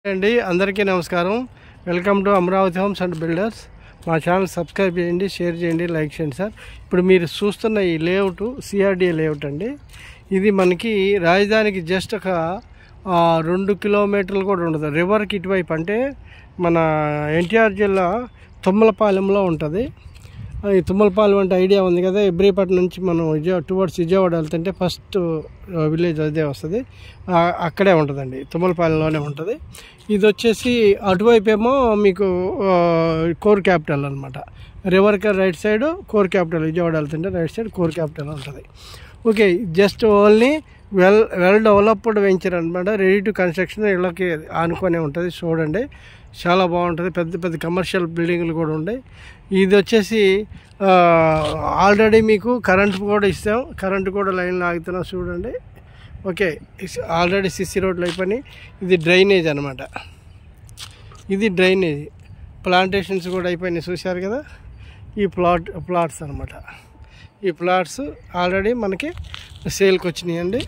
అండి అందరికీ నమస్కారం. Welcome to Amaravati homes and builders. మా ఛానల్ సబ్స్క్రైబ్ చేయండి, షేర్ చేయండి, లైక్ చేయండి సార్. ఇప్పుడు మీరు చూస్తున్న ఈ లేఅవుట్ సిఆర్డీఏ లేఅవుట్ అండి. ఇది మనకి రాజధానికి జస్ట్ ఒక 2 కిలోమీటర్లు కూడా ఉండదు. రివర్కి ఇటువైపు, అంటే మన ఎన్టీఆర్ జిల్లా తుమ్మలపాలెంలో ఉంటుంది. ఈ తుమ్మలపాలెం అంటే ఐడియా ఉంది కదా. ఇబ్రహీపట్నం నుంచి మనం టువర్డ్స్ విజయవాడ వెళ్తుంటే ఫస్ట్ విలేజ్ అదే వస్తుంది. అక్కడే ఉంటుందండి, తుమ్మలపాలెంలోనే ఉంటుంది. ఇది వచ్చేసి అటువైపు ఏమో మీకు కోర్ క్యాపిటల్ అనమాట. రివర్కి right side core capital, Vijayawada వెళ్తుంటే రైట్ సైడ్ కోర్ క్యాపిటల్ ఉంటుంది. Okay, just only well developed venture అనమాట. రెడీ టు కన్స్ట్రక్షన్, ఇళ్ళకి ఆనుకొనే ఉంటుంది. చూడండి, చాలా బాగుంటుంది. పెద్ద పెద్ద కమర్షియల్ బిల్డింగ్లు కూడా ఉన్నాయి. ఇది వచ్చేసి ఆల్రెడీ మీకు కరెంట్ కూడా ఇస్తాం. కరెంటు కూడా లైన్లో ఆగుతున్నాం చూడండి. ఓకే, ఆల్రెడీ సిసి రోడ్లు అయిపోయి. ఇది డ్రైనేజ్ అనమాట. ఇది డ్రైనేజ్. ప్లాంటేషన్స్ కూడా అయిపోయినాయి, చూశారు కదా. ఈ ప్లాట్స్ అనమాట. ఈ ప్లాట్స్ ఆల్రెడీ మనకి సేల్కి వచ్చినాయండి.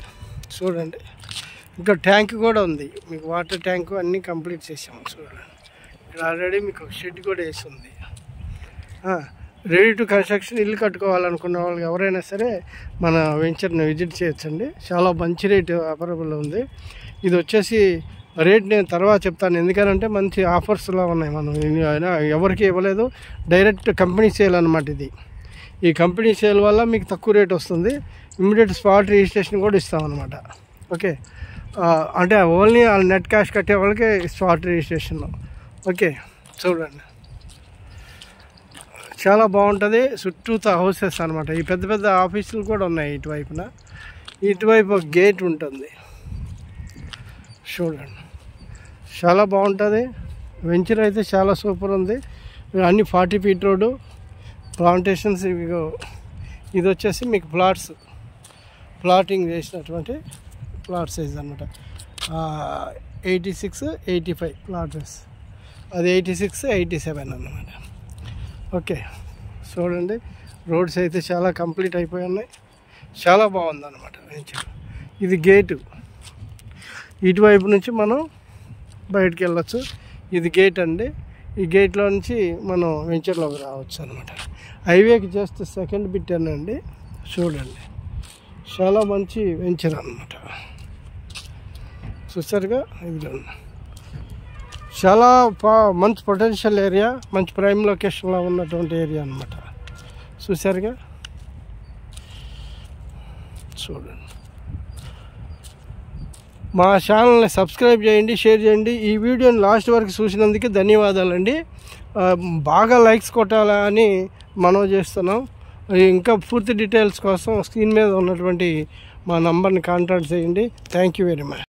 చూడండి, ఇంకా ట్యాంక్ కూడా ఉంది మీకు. వాటర్ ట్యాంకు అన్నీ కంప్లీట్ చేసాము. చూడండి, ఇక్కడ ఆల్రెడీ మీకు షెడ్ కూడా వేస్తుంది. Ready to construction. ఇల్లు కట్టుకోవాలనుకున్న వాళ్ళు ఎవరైనా సరే మన వెంచర్ని విజిట్ చేయొచ్చండి. చాలా మంచి రేట్ అవైలబుల్ ఉంది. ఇది వచ్చేసి రేట్ నేను తర్వాత చెప్తాను, ఎందుకంటే మంచి ఆఫర్స్లా ఉన్నాయి. మనం ఎవరికి ఇవ్వలేదు, డైరెక్ట్ కంపెనీ సేల్ అనమాట ఇది. ఈ కంపెనీ సేల్ వల్ల మీకు తక్కువ రేట్ వస్తుంది. ఇమ్మీడియట్ స్పాట్ రిజిస్ట్రేషన్ కూడా ఇస్తామన్నమాట. ఓకే, అంటే ఓన్లీ నెట్ క్యాష్ కట్టే వాళ్ళకి స్పాట్ రిజిస్ట్రేషన్. ఓకే, చూడండి, చాలా బాగుంటుంది. చుట్టూతో హౌసెస్ అనమాట. ఈ పెద్ద పెద్ద ఆఫీసులు కూడా ఉన్నాయి ఇటువైపున. ఇటువైపు ఒక గేట్ ఉంటుంది. చూడండి, చాలా బాగుంటుంది. వెంచర్ అయితే చాలా సూపర్ ఉంది. అన్ని 40 ఫీట్ రోడ్డు, ప్లాంటేషన్స్. ఇది వచ్చేసి మీకు ప్లాటింగ్ చేసినటువంటి ప్లాట్ సైజ్ అనమాట. 86, 85 ప్లాట్స్. అది 86, 87 అన్నమాట. ఓకే, చూడండి, రోడ్స్ అయితే చాలా కంప్లీట్ అయిపోయి ఉన్నాయి. చాలా బాగుంది అనమాట వెంచర్. ఇది గేటు. ఇటువైపు నుంచి మనం బయటికి వెళ్ళొచ్చు. ఇది గేట్ అండి. ఈ గేట్లో నుంచి మనం వెంచర్లోకి రావచ్చు అనమాట. హైవేకి జస్ట్ సెకండ్ బిట్ అండి. చూడండి, చాలా మంచి వెంచర్ అనమాట. చూసారుగా, ఇది చాలా మంచి పొటెన్షియల్ ఏరియా, మంచి ప్రైమ్ లొకేషన్లో ఉన్నటువంటి ఏరియా అనమాట. చూసారుగా, చూడండి. మా ఛానల్ని సబ్స్క్రైబ్ చేయండి, షేర్ చేయండి. ఈ వీడియోని లాస్ట్ వరకు చూసినందుకు ధన్యవాదాలండి. బాగా లైక్స్ కొట్టాలని మనవి చేస్తున్నాం. ఇంకా పూర్తి డీటెయిల్స్ కోసం స్క్రీన్ మీద ఉన్నటువంటి మా నంబర్ని కాంటాక్ట్ చేయండి. Thank you very much.